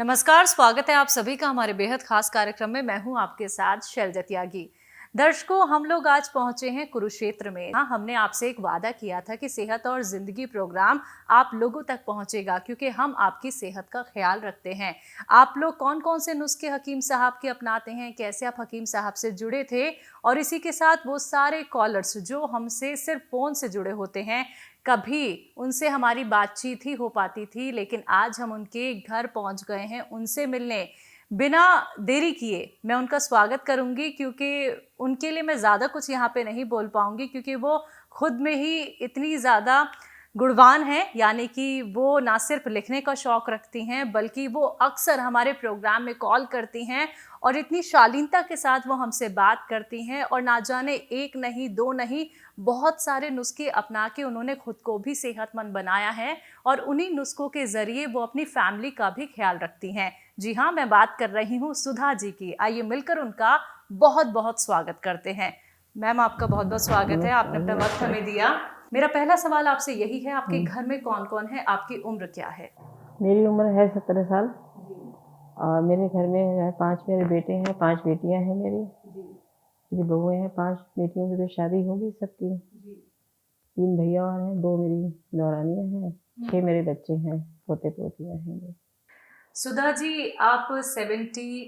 नमस्कार, स्वागत है आप सभी का हमारे बेहद खास कार्यक्रम में। मैं हूं आपके साथ शैलजा त्यागी। दर्शकों, हम लोग आज पहुंचे हैं कुरुक्षेत्र में। हाँ, हमने आपसे एक वादा किया था कि सेहत और जिंदगी प्रोग्राम आप लोगों तक पहुंचेगा, क्योंकि हम आपकी सेहत का ख्याल रखते हैं। आप लोग कौन कौन से नुस्खे हकीम साहब के अपनाते हैं, कैसे आप हकीम साहब से जुड़े थे, और इसी के साथ वो सारे कॉलर्स जो हमसे सिर्फ फोन से जुड़े होते हैं, कभी उनसे हमारी बातचीत ही हो पाती थी, लेकिन आज हम उनके घर पहुंच गए हैं उनसे मिलने। बिना देरी किए मैं उनका स्वागत करूंगी, क्योंकि उनके लिए मैं ज़्यादा कुछ यहाँ पे नहीं बोल पाऊंगी, क्योंकि वो खुद में ही इतनी ज़्यादा गुणवान हैं। यानी कि वो ना सिर्फ लिखने का शौक़ रखती हैं, बल्कि वो अक्सर हमारे प्रोग्राम में कॉल करती हैं और इतनी शालीनता के साथ वो हमसे बात करती हैं। और ना जाने एक नहीं दो नहीं, बहुत सारे नुस्खे अपना के उन्होंने खुद को भी सेहतमंद बनाया है, और उन्हीं नुस्खों के ज़रिए वो अपनी फैमिली का भी ख्याल रखती हैं। जी हाँ, मैं बात कर रही हूँ सुधा जी की। आइए मिलकर उनका बहुत बहुत स्वागत करते हैं। मैम, आपका बहुत बहुत स्वागत है, आपने अपना वक्त हमें दिया। मेरा पहला सवाल आपसे यही है, आपके घर में कौन कौन है, आपकी उम्र क्या है? मेरी उम्र है 17 साल और मेरे घर में है 5 मेरे बेटे हैं, 5 बेटियां हैं मेरी जी बहू हैं। 5 बेटियों की तो शादी होगी सबकी। 3 भैया और हैं, 2 मेरी नौरानियां हैं, 6 मेरे बच्चे हैं, पोते पोतियां हैं मेरे। सुधा जी, आप 70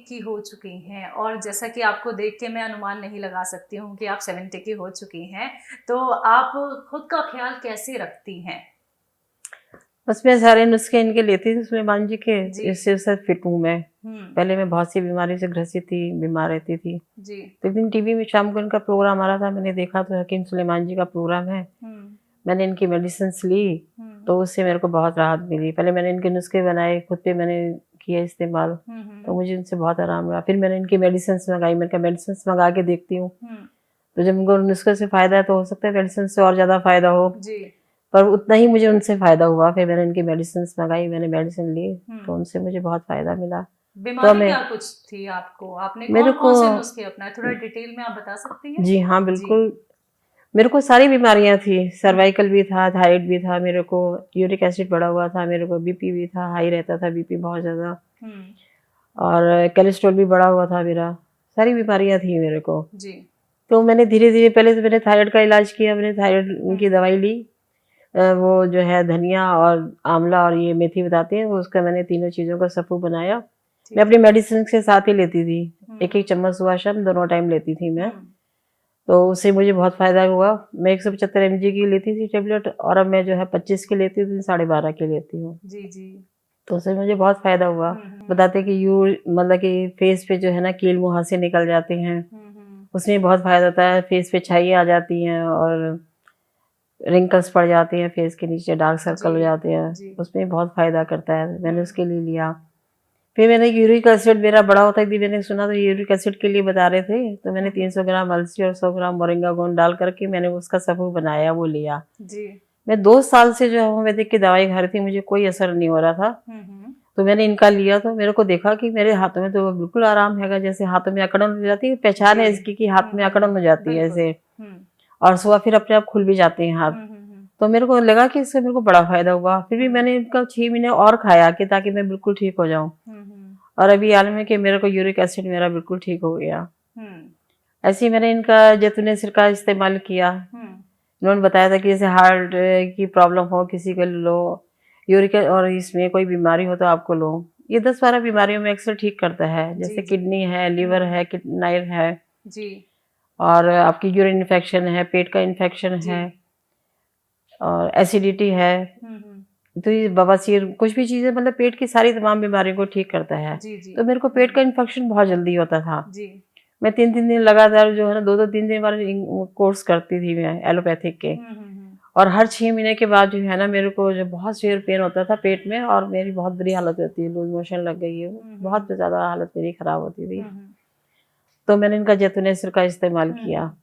की हो चुकी हैं, और जैसा कि आपको देख के मैं अनुमान नहीं लगा सकती हूँ कि आप 70 की हो चुकी हैं, तो आप खुद का ख्याल कैसे रखती हैं? बस मैं सारे नुस्खे इनके लेती थी सुलेमान जी के, इससे फिट हूँ मैं। पहले मैं बहुत सी बीमारी से ग्रसित थी, बीमार रहती थी जी। तो एक दिन टीवी में शाम को इनका प्रोग्राम आ रहा था, मैंने देखा तो हकीम सुलेमान जी का प्रोग्राम है। मैंने इनकी मेडिसिन ली तो उससे मेरे को बहुत राहत मिली। पहले मैंने इनके नुस्खे बनाए, खुद पे मैंने किया इस्तेमाल, तो मुझे इनसे बहुत आराम रहा। फिर मैंने इनकी मेडिसिन मंगाई, मैंने कहा मेडिसिन मंगा के देखती हूँ, तो जब उनको नुस्खे से फायदा है तो हो सकता है मेडिसिन से और ज्यादा फायदा हो जी। पर उतना ही मुझे उनसे फायदा हुआ। फिर मैंने इनकी मेडिसिन मंगाई, मैंने मेडिसिन ली, तो उनसे मुझे बहुत फायदा मिला। बीमारी क्या कुछ थी आपको? आपने कौन से नुस्खे अपनाए, थोड़ा डिटेल में आप बता सकती हैं? जी हाँ, बिल्कुल। मेरे को सारी बीमारियां थी, सर्वाइकल भी था, थायराइड भी था, मेरे को यूरिक एसिड बढ़ा हुआ था, मेरे को बीपी भी था, हाई रहता था बीपी बहुत ज्यादा, और कोलेस्ट्रॉल भी बढ़ा हुआ था मेरा। सारी बीमारियां थी मेरे को जी। तो मैंने धीरे धीरे, पहले तो मैंने थायराइड का इलाज किया, मैंने थायराइड की दवाई ली। वो जो है धनिया और आंवला और ये मेथी बताते हैं, वो उसका मैंने तीनों चीजों का सफू बनाया। मैं अपनी मेडिसिन के साथ ही लेती थी, 1-1 चम्मच सुबह शाम दोनों टाइम लेती थी मैं। तो उससे मुझे बहुत फायदा हुआ। मैं 175 mg की लेती थी टेबलेट, और अब मैं जो है 25 की लेती थी, 12.5 की लेती हूँ जी जी। तो उससे मुझे बहुत फायदा हुआ। बताते कि मतलब कि फेस पे जो है ना कील मुहासे निकल जाते हैं, उसमें बहुत फायदा होता है। फेस पे छाइयाँ आ जाती हैं और रिंकल्स पड़ जाते हैं, फेस के नीचे डार्क सर्कल हो जाते हैं, उसमें बहुत फायदा करता है। मैंने उसके लिए लिया। फिर मैंने यूरिक एसिड मेरा बड़ा होता है, मैंने सुना तो यूरिक एसिड के लिए बता रहे थे, तो मैंने 300 ग्राम अलसी और 100 ग्राम मोरिंगा गोंद डाल करके मैंने उसका सफू बनाया, वो लिया जी। मैं 2 साल से जो है होम्योपैथिक की दवाई खा रही थी, मुझे कोई असर नहीं हो रहा था। तो मैंने इनका लिया तो मेरे को देखा कि मेरे हाथों में तो बिल्कुल आराम है, जैसे हाथों में अकड़न हो जाती है, पहचान है इसकी कि हाथ में अकड़न हो जाती है ऐसे, और सुबह फिर अपने आप खुल भी जाते हैं हाथ। तो मेरे को लगा कि इससे मेरे को बड़ा फायदा हुआ। फिर भी मैंने इनका 6 महीने और खाया कि ताकि मैं बिल्कुल ठीक हो जाऊं, और अभी हाल में कि मेरे को यूरिक एसिड मेरा बिल्कुल ठीक हो गया। ऐसे ही मैंने इनका जैतून सिरका इस्तेमाल किया। इन्होंने बताया था कि जैसे हार्ट की प्रॉब्लम हो किसी को लो, यूरिक और इसमें कोई बीमारी हो तो आपको लो। ये 10-12 बीमारियों में अक्सर ठीक करता है, जैसे किडनी है, लीवर है, किडनाइल है जी, और आपकी यूरिन इन्फेक्शन है, पेट का इन्फेक्शन है, और एसिडिटी है, तो ये बवासीर, कुछ भी चीजें, मतलब पेट की सारी तमाम बीमारियों को ठीक करता है जी, जी। तो मेरे को पेट का इन्फेक्शन बहुत जल्दी होता था जी। मैं 3-3 दिन लगातार जो है ना 2-2 3 बार कोर्स करती थी मैं एलोपैथिक के, और हर 6 महीने के बाद जो है ना मेरे को जो बहुत सीवियर पेन होता था पेट में, और मेरी बहुत बुरी हालत होती है, लूज मोशन लग गई है, बहुत ज्यादा हालत मेरी खराब होती थी। तो मैंने इनका जैतून सिरका इस्तेमाल किया,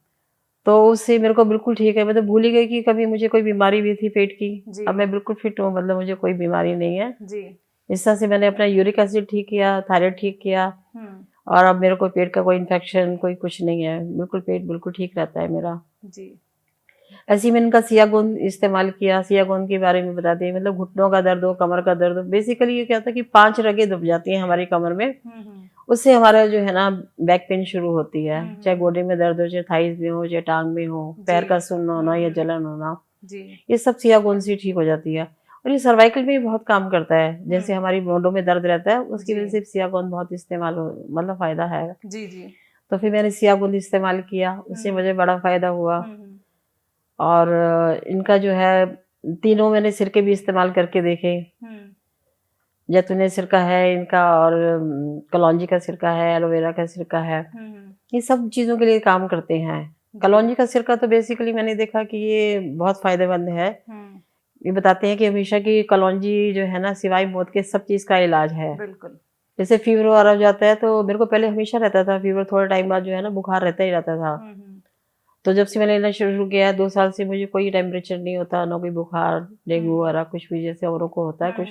तो उससे मेरे को बिल्कुल ठीक है। मैं तो भूल ही गई कि कभी मुझे कोई बीमारी भी थी पेट की। अब मैं बिल्कुल फिट हूँ, मतलब मुझे कोई बीमारी नहीं है जी। इस तरह से मैंने अपना यूरिक एसिड ठीक किया, थायराइड ठीक किया, और अब मेरे को पेट का कोई इन्फेक्शन कोई कुछ नहीं है, बिल्कुल पेट बिल्कुल ठीक रहता है मेरा जी। ऐसे ही मैंने इनका सियागोंद इस्तेमाल किया। सियागोंद के बारे में बताते हैं, मतलब घुटनों का दर्द हो, कमर का दर्द हो, बेसिकली ये क्या होता है कि 5 रगें दब जाती हैं हमारी कमर में, उससे हमारा जो है ना बैक पेन शुरू होती है। चाहे गोडे में दर्द हो, चाहे थाइस में हो, चाहे टांग में हो, पैर का सुन्न होना या जलन होना, ये सब सियागोंद से ठीक हो जाती है। और ये सर्वाइकल में भी बहुत काम करता है, जैसे हमारी मोंडों में दर्द रहता है, उसकी वजह से सियागोंद बहुत इस्तेमाल हो, मतलब फायदा है। तो फिर मैंने सियागोंद इस्तेमाल किया, उससे मुझे बड़ा फायदा हुआ। और इनका जो है तीनों मैंने सिरके भी इस्तेमाल करके देखे। जैतूनी सिरका है इनका, और कलौंजी का सिरका है, एलोवेरा का सिरका है, ये सब चीज़ों के लिए काम करते हैं। कलौंजी का सिरका तो बेसिकली मैंने देखा कि ये बहुत फायदेमंद है। ये बताते हैं कि हमेशा की कलौंजी जो है ना, सिवाय मौत के सब चीज़ का इलाज है। बिल्कुल। जैसे फीवर वगैरह हो जाता है, तो मेरे को पहले हमेशा रहता था फीवर, थोड़ा टाइम बाद जो है ना बुखार रहता ही रहता था। तो जब से मैंने लेना शुरू किया 2 साल से, मुझे कोई टेम्परेचर नहीं होता, ना कोई बुखार, डेंगू वगैरह कुछ भी जैसे औरों को होता है कुछ,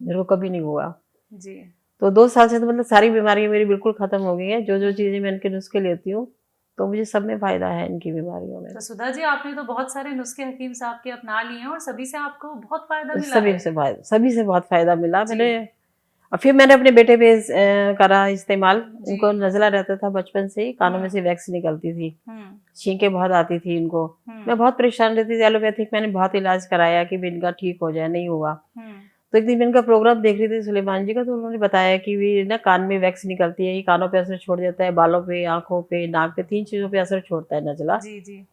मेरे को कभी नहीं हुआ जी। तो 2 साल से तो मतलब सारी बीमारियां मेरी बिल्कुल खत्म हो गई हैं। जो चीजें मैं इनके नुस्खे लेती हूँ, तो मुझे सब में फायदा है इनकी बीमारियों में। तो सुधा जी, आपने तो बहुत सारे नुस्खे हकीम साहब के अपना लिए हैं और सभी से आपको बहुत फायदा मिला है। सभी से बहुत फायदा मिला मैंने। और फिर मैंने अपने बेटे पे करा इस्तेमाल। उनको नजला रहता था बचपन से ही, कानों में से वैक्स निकलती थी, छींकें बहुत आती थी इनको। मैं बहुत परेशान रहती थी। एलोपैथिक मैंने बहुत इलाज कराया कि भी इनका ठीक हो जाए, नहीं हुआ। तो एक दिन इनका प्रोग्राम देख रही थी सुलेमान जी का, तो उन्होंने बताया कि भी ना कान में वैक्स निकलती है, ये कानों पे असर छोड़ देता है, बालों पे, आंखों पे, नाक पे, 3 चीजों पे असर छोड़ता है नजला। जी।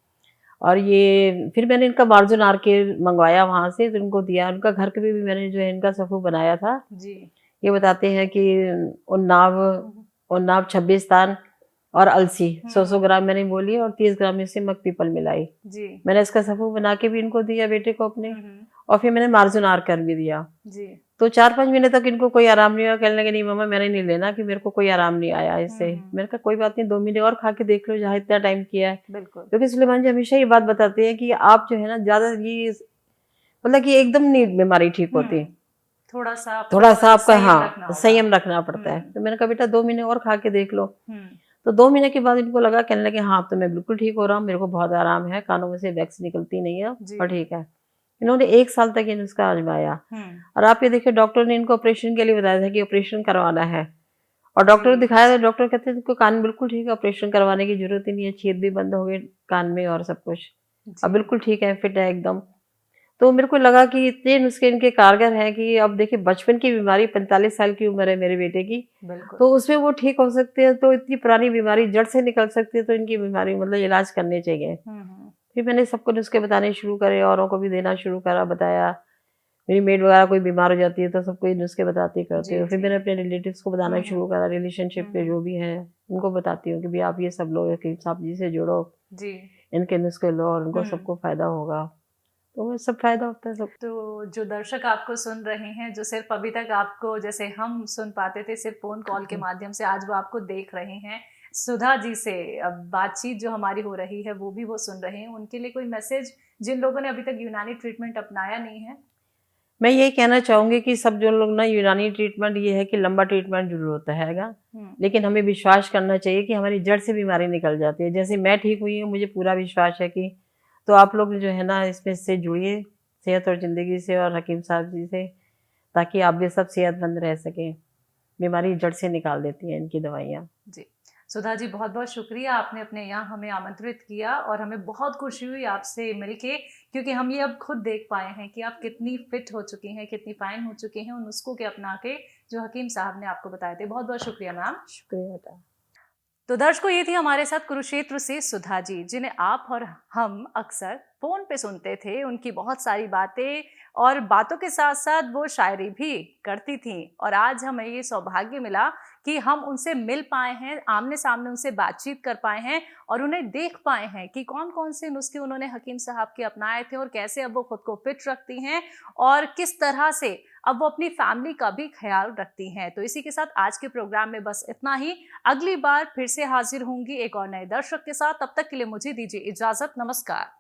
और ये फिर मैंने इनका मार्जुन आर के मंगवाया वहां से, तो इनको दिया। उनका घर के भी मैंने जो है इनका सफू बनाया था जी। ये बताते हैं कि उन्नाव 26 तान और अलसी 100 ग्राम मैंने बोली, और 30 ग्राम इससे मग पीपल मिलाई। मैंने इसका सफू बना के भी इनको दिया, बेटे को अपने। और फिर मैंने मार्जुन आर कर भी दिया। तो 4-5 महीने तक इनको कोई आराम नहीं हुआ। कहने लगे नहीं मम्मा मैंने नहीं लेना, कि मेरे को कोई आराम नहीं आया इससे। मैंने कहा कोई बात नहीं, 2 महीने और खा के देख लो, जहाँ इतना टाइम किया है। बिल्कुल। क्योंकि सुलेमान जी हमेशा ये बात बताते हैं कि आप जो है ना ज्यादा ये मतलब कि एकदम नहीं बीमारी ठीक होती, थोड़ा सा आपका हाँ संयम रखना पड़ता है। तो मैंने कहा बेटा 2 महीने और खा के देख लो। तो 2 महीने के बाद इनको लगा, कहने लगे हाँ तो मैं बिल्कुल ठीक हो रहा हूँ, मेरे को बहुत आराम है, कानों में से वैक्स निकलती नहीं है और ठीक है। इन्होंने 1 साल तक ये नुस्खा आजमाया। और आप ये देखिए, डॉक्टर ने इनको ऑपरेशन के लिए बताया था कि ऑपरेशन करवाना है, और डॉक्टर को दिखाया था। डॉक्टर कहते हैं इनको कान बिल्कुल ठीक है, ऑपरेशन करवाने की जरूरत ही नहीं है, छेद भी बंद हो गए कान में और सब कुछ, अब बिल्कुल ठीक है, फिट है एकदम। तो मेरे को लगा कि इतने नुस्खे इनके कारगर हैं कि अब देखिए बचपन की बीमारी, 45 साल की उम्र है मेरे बेटे की, तो उसमें वो ठीक हो सकते हैं। तो इतनी पुरानी बीमारी जड़ से निकल सकती है, तो इनकी बीमारी मतलब इलाज करने चाहिए। फिर मैंने सबको नुस्खे बताने शुरू करे, औरों को भी देना शुरू करा, बताया। मेरी मेड वगैरह कोई बीमार हो जाती है तो सबको ये नुस्खे बताती करती हूँ। फिर मैंने अपने रिलेटिव्स को बताना शुरू करा, रिलेशनशिप के जो भी हैं उनको बताती हूँ कि भाई आप ये सब लोग हकीम साहब जी से जुड़ो, इनके नुस्खे लो और उनको सबको फायदा होगा। तो वो सब फायदा होता है सब। तो जो दर्शक आपको सुन रहे हैं, जो सिर्फ अभी तक आपको जैसे हम सुन पाते थे सिर्फ फोन कॉल के माध्यम से, आज वो आपको देख रहे हैं। सुधा जी से अब बातचीत जो हमारी हो रही है वो भी वो सुन रहे हैं, उनके लिए कोई मैसेज जिन लोगों ने अभी तक यूनानी ट्रीटमेंट अपनाया नहीं है? मैं यही कहना चाहूंगी कि सब जो लोग ना, यूनानी ट्रीटमेंट ये है कि लंबा ट्रीटमेंट जरूर होता है, लेकिन हमें विश्वास करना चाहिए कि हमारी जड़ से बीमारी निकल जाती है। जैसे मैं ठीक हुई हूँ, मुझे पूरा विश्वास है कि, तो आप लोग जो है ना इसमें से जुड़िए, सेहत और ज़िंदगी से और हकीम साहब जी से, ताकि आप भी सब सेहतमंद रह सकें। बीमारी जड़ से निकाल देती है इनकी दवाइयाँ। जी सुधा जी, बहुत बहुत शुक्रिया, आपने अपने यहाँ हमें आमंत्रित किया और हमें बहुत खुशी हुई आपसे मिलके, क्योंकि हम ये अब खुद देख पाए हैं कि आप कितनी फिट हो चुकी हैं, कितनी फाइन हो चुकी हैं उन नुस्खों के अपना के जो हकीम साहब ने आपको बताए थे। बहुत बहुत शुक्रिया मैम। शुक्रिया बेटा। तो दर्शकों, ये थी हमारे साथ कुरुक्षेत्र से सुधा जी, जिन्हें आप और हम अक्सर फोन पे सुनते थे। उनकी बहुत सारी बातें, और बातों के साथ साथ वो शायरी भी करती थी। और आज हमें ये सौभाग्य मिला कि हम उनसे मिल पाए हैं, आमने सामने उनसे बातचीत कर पाए हैं और उन्हें देख पाए हैं कि कौन कौन से नुस्खे उन्होंने हकीम साहब के अपनाए थे और कैसे अब वो खुद को फिट रखती हैं और किस तरह से अब वो अपनी फैमिली का भी ख्याल रखती हैं। तो इसी के साथ आज के प्रोग्राम में बस इतना ही। अगली बार फिर से हाजिर होंगी एक और नए दर्शक के साथ। तब तक के लिए मुझे दीजिए इजाजत। नमस्कार।